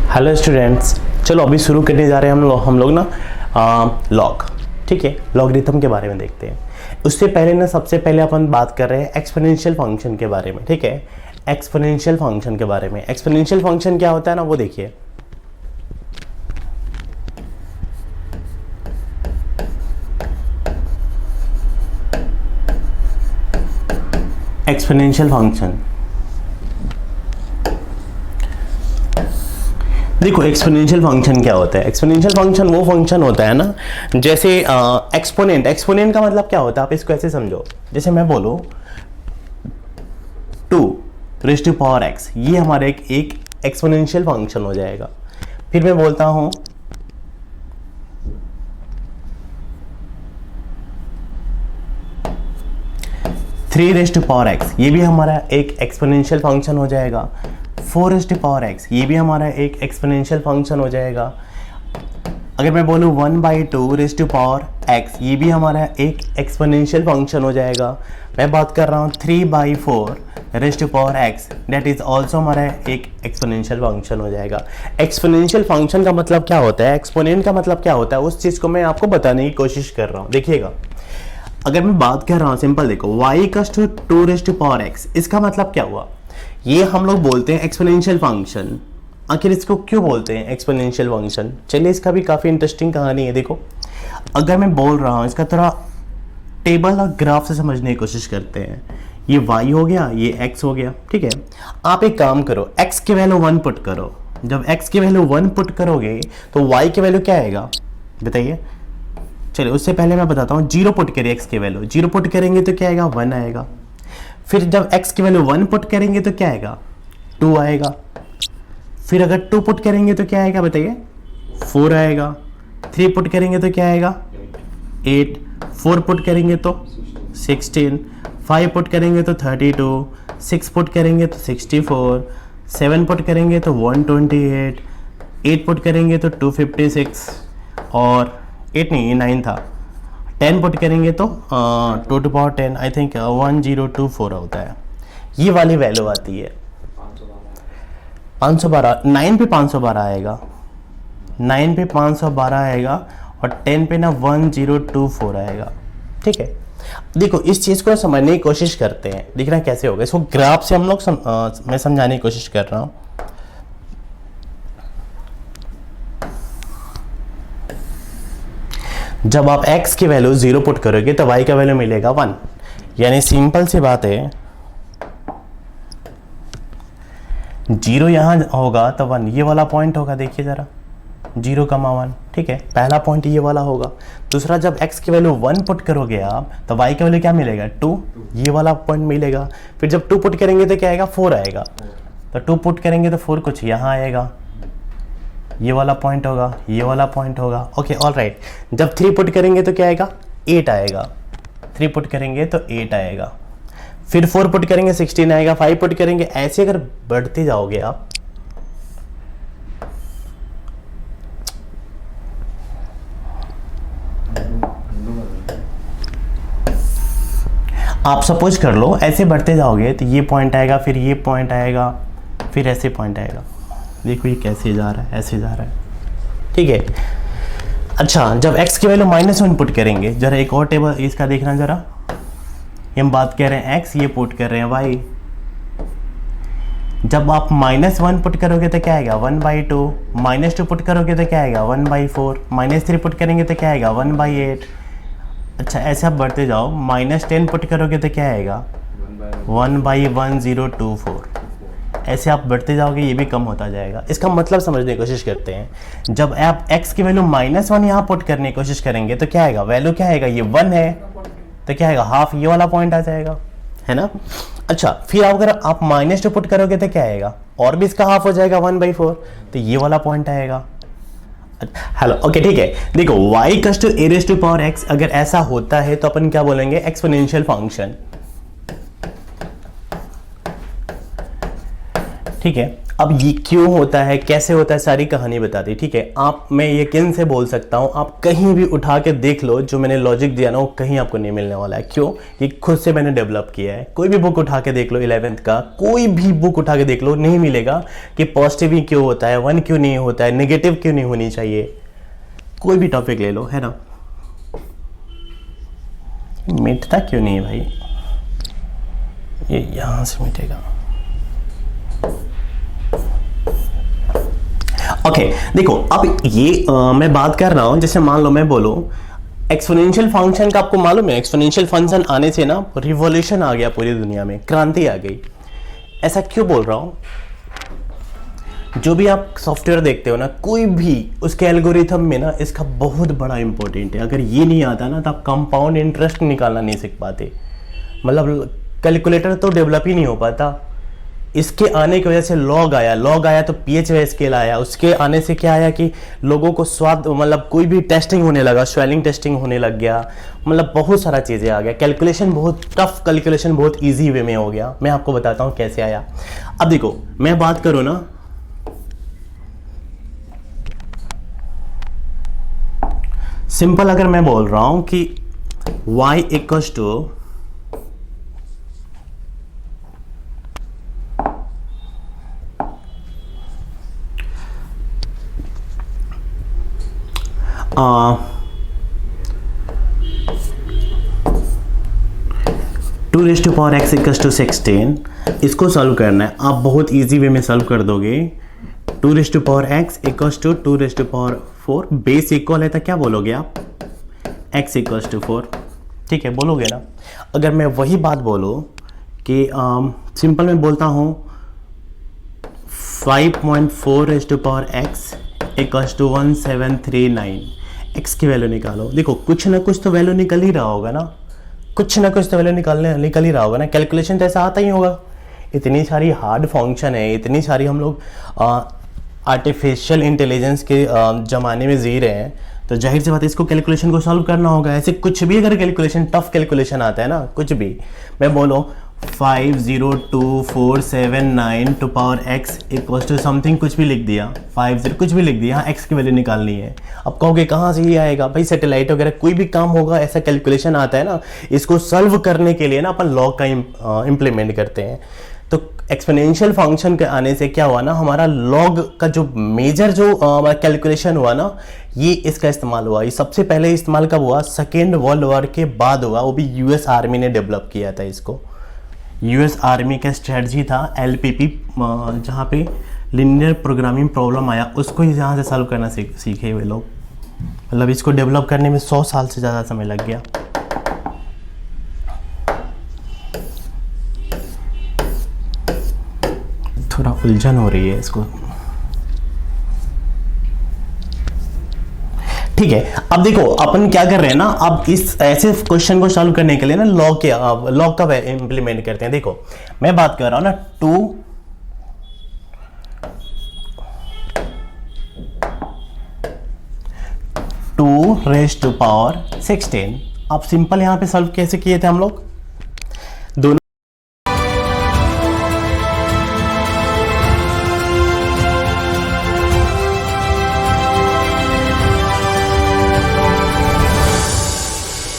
Hello students, चलो अभी शुरू करने जा रहे हैं हम लोग ना लॉग। ठीक है, लॉगरिथम के बारे में देखते हैं। उससे पहले ना सबसे पहले अपन बात कर रहे हैं एक्सपोनेंशियल फंक्शन के बारे में। ठीक है, एक्सपोनेंशियल फंक्शन के बारे में। एक्सपोनेंशियल फंक्शन क्या होता है ना, वो देखिए। एक्सपोनेंशियल फंक्शन देखो, एक्सपोनेंशियल फंक्शन क्या होता है। एक्सपोनेंशियल फंक्शन वो फंक्शन होता है ना, जैसे एक्सपोनेंट का मतलब क्या होता है, आप इसको ऐसे समझो। जैसे मैं बोलूं 2 raised to power x, ये हमारा एक एक्सपोनेंशियल फंक्शन हो जाएगा। फिर मैं बोलता हूं 3 raised to power x, ये भी हमारा एक एक्सपोनेंशियल फंक्शन हो जाएगा। 4 raised to power x, ये भी हमारा एक एक्सपोनेंशियल फंक्शन हो जाएगा। अगर मैं बोलूँ 1/2 raised to power x, ये भी हमारा एक एक्सपोनेंशियल फंक्शन हो जाएगा। मैं बात कर रहा हूँ 3/4 raised to power x, that is also हमारा एक एक्सपोनेंशियल फंक्शन हो जाएगा। एक्सपोनेंशियल फंक्शन का मतलब क्या होता है, एक्सपोनेंट का मतलब क्या होता है, उस चीज़ को मैं आपको बताने की कोशिश कर रहा हूँ। देखिएगा, अगर मैं बात कर रहा हूँ सिंपल, देखो y=2 raised to power x, इसका मतलब क्या हुआ, ये हम लोग बोलते हैं एक्सपोनेंशियल फंक्शन। आखिर इसको क्यों बोलते हैं एक्सपोनेंशियल फंक्शन? चलिए, इसका भी काफ़ी इंटरेस्टिंग कहानी है। देखो, अगर मैं बोल रहा हूँ, इसका थोड़ा टेबल और ग्राफ से समझने की कोशिश करते हैं। ये y हो गया, ये x हो गया। ठीक है, आप एक काम करो, x की वैल्यू 1 पुट करो। जब x की वैल्यू 1 पुट करोगे तो y की वैल्यू क्या आएगा, बताइए। चलिए, उससे पहले मैं बताता हूँ, 0 पुट करिए x की वैल्यू। 0 पुट करेंगे तो क्या आएगा, 1 आएगा। फिर जब x की वैल्यू 1 पुट करेंगे तो क्या आएगा, 2 आएगा। फिर अगर 2 पुट करेंगे तो क्या आएगा, बताइए, 4 आएगा। 3 पुट करेंगे तो क्या आएगा, 8। 4 पुट करेंगे तो 16। 5 पुट करेंगे तो 32। 6 पुट करेंगे तो 64। 7 पुट करेंगे तो 128। 8 पुट करेंगे तो 256। और 8 नहीं, ये 9 था। 10 पुट करेंगे तो 2 to the power 10, I think 1024 होता है। ये वाली वैल्यू आती है 512। 9 पे 512 आएगा, 9 पे 512 आएगा, और 10 पे ना 1024 आएगा। ठीक है, देखो इस चीज़ को समझने की कोशिश करते हैं, देखना कैसे होगा। इसको ग्राफ से हम लोग मैं समझाने की कोशिश कर रहा हूँ। जब आप x की वैल्यू 0 पुट करोगे तो y का वैल्यू मिलेगा 1। यानी सिंपल सी बात है, 0 यहाँ होगा तो 1 ये वाला पॉइंट होगा। देखिए ज़रा, 0,1। ठीक है, पहला पॉइंट ये वाला होगा। दूसरा, जब x की वैल्यू 1 पुट करोगे आप तो y का वैल्यू क्या मिलेगा, 2, ये वाला पॉइंट मिलेगा। फिर जब 2 पुट करेंगे तो क्या आएगा, 4 आएगा। तो 2 पुट करेंगे तो 4 कुछ यहाँ आएगा, ये वाला पॉइंट होगा, ये वाला पॉइंट होगा। Okay, all right. जब 3 पुट करेंगे तो क्या आएगा, 8 आएगा। 3 पुट करेंगे तो 8 आएगा। फिर 4 पुट करेंगे 16 आएगा। 5 पुट करेंगे, ऐसे अगर बढ़ते जाओगे आप सपोज कर लो, ऐसे बढ़ते जाओगे तो ये पॉइंट आएगा, फिर ये पॉइंट आएगा, फिर ऐसे पॉइंट आएगा। देखो ये कैसे जा रहा है, ऐसे जा रहा है। ठीक है, अच्छा, जब x की वैल्यू -1 पुट करेंगे, जरा एक और टेबल इसका देखना जरा। हम बात कर रहे हैं x, ये पुट कर रहे हैं y। जब आप -1 पुट करोगे तो क्या आएगा, 1/2। -2 पुट करोगे तो क्या आएगा, 1/4। -3 पुट करेंगे तो क्या आएगा, 1/8। अच्छा, ऐसे आप बढ़ते जाओ। -10 पुट करोगे तो क्या आएगा, 1/1024। ऐसे आप बढ़ते जाओगे, ये भी कम होता जाएगा। इसका मतलब समझने की कोशिश करते हैं। जब आप x की वैल्यू -1 यहाँ पुट करने की कोशिश करेंगे तो क्या आएगा, वैल्यू क्या आएगा, ये 1 है तो क्या आएगा, हाफ ये वाला पॉइंट आ जाएगा, है ना। अच्छा, फिर अगर आप -2 पुट करोगे तो क्या आएगा, और भी इसका हाफ हो जाएगा, 1/4, तो ये वाला पॉइंट आएगा। हेलो, ओके, ठीक है। देखो, y=a⁴x अगर ऐसा होता है तो अपन क्या बोलेंगे, एक्सपोनेंशियल फंक्शन। ठीक है। अब ये क्यों होता है, कैसे होता है, सारी कहानी बता दी। ठीक है, आप, मैं यकीन से बोल सकता हूँ, आप कहीं भी उठा के देख लो, जो मैंने लॉजिक दिया ना वो कहीं आपको नहीं मिलने वाला है। क्यों? ये खुद से मैंने डेवलप किया है। कोई भी बुक उठा के देख लो, 11th का कोई भी बुक उठा के देख लो, नहीं मिलेगा कि पॉजिटिव ही क्यों होता है, 1 क्यों नहीं होता है, नेगेटिव क्यों नहीं होनी चाहिए। कोई भी टॉपिक ले लो, है ना। मिटता क्यों नहीं है भाई, ये यहां से मिटेगा। ओके देखो, अब ये मैं बात कर रहा हूं, जैसे मान लो मैं बोलूं एक्सपोनेंशियल फंक्शन का, आपको मालूम है एक्सपोनेंशियल फंक्शन आने से ना रिवॉल्यूशन आ गया पूरी दुनिया में, क्रांति आ गई। ऐसा क्यों बोल रहा हूं? जो भी आप सॉफ्टवेयर देखते हो ना, कोई भी उसके एल्गोरिथम में ना इसका बहुत बड़ा इंपॉर्टेंट है। अगर ये नहीं आता ना तो आप कंपाउंड इंटरेस्ट निकालना नहीं सीख पाते, मतलब कैलकुलेटर तो डेवलप ही नहीं हो पाता। इसके आने की वजह से लॉग आया तो पीएच वाई स्केल आया। उसके आने से क्या आया कि लोगों को स्वाद, मतलब कोई भी टेस्टिंग होने लगा, स्वेलिंग टेस्टिंग होने लग गया, मतलब बहुत सारा चीज़ें आ गया। कैलकुलेशन बहुत टफ, कैलकुलेशन बहुत इजी वे में हो गया। मैं आपको बताता हूँ कैसे आया। अब देखो, मैं बात करूँ ना, सिंपल अगर मैं बोल रहा हूं कि y equals to two raise to power x equals to 16, इसको सॉल्व करना है। आप बहुत इजी वे में सॉल्व कर दोगे। 2 raise to power x equals to 2 raise to power 4, base equal है तो क्या बोलोगे आप, x इक्वल्स टू 4। ठीक है, बोलोगे ना। अगर मैं वही बात बोलूँ कि सिंपल में बोलता हूँ 5.4 raise to power x equals to 1739, x की वैल्यू निकालो। देखो कुछ ना कुछ तो वैल्यू निकल ही रहा होगा ना, कुछ ना कुछ तो वैल्यू निकल ही रहा होगा ना। कैलकुलेशन तो ऐसा आता ही होगा। इतनी सारी हार्ड फंक्शन है, इतनी सारी हम लोग आर्टिफिशियल इंटेलिजेंस के ज़माने में जी रहे हैं, तो जाहिर सी बात है इसको कैलकुलेशन को सॉल्व करना होगा। ऐसे कुछ भी अगर कैलकुलेशन, टफ कैलकुलेशन आता है ना, कुछ भी, मैं बोलो 502,479 to power x equals to something, कुछ भी लिख दिया, 50 कुछ भी लिख दिया, x की वैल्यू निकालनी है। अब कहोगे कहाँ से ये आएगा भाई, सैटेलाइट वगैरह कोई भी काम होगा, ऐसा कैलकुलेशन आता है ना, इसको सॉल्व करने के लिए ना अपन लॉग का इम्प्लीमेंट करते हैं। तो एक्सपोनेंशियल फंक्शन के आने से क्या हुआ ना, हमारा लॉग का जो मेजर जो कैलकुलेशन हुआ ना, ये इसका इस्तेमाल हुआ। ये सबसे पहले इस्तेमाल कब हुआ, सेकेंड वर्ल्ड वॉर के बाद हुआ। वो भी यूएस आर्मी ने डेवलप किया था इसको। यूएस आर्मी का स्ट्रेटजी था एलपीपी, जहाँ पे लिनियर प्रोग्रामिंग प्रॉब्लम आया, उसको ही यहाँ से सॉल्व करना सीखे हुए लोग। मतलब इसको डेवलप करने में 100 साल से ज़्यादा समय लग गया। थोड़ा उलझन हो रही है इसको। ठीक है, अब देखो अपन क्या कर रहे हैं ना, अब इस ऐसे क्वेश्चन को सॉल्व करने के लिए ना लॉग का इंप्लीमेंट करते हैं। देखो मैं बात कर रहा हूं ना 2 रेज़ टू पावर 16। अब सिंपल यहां पे सॉल्व कैसे किए थे हम लोग,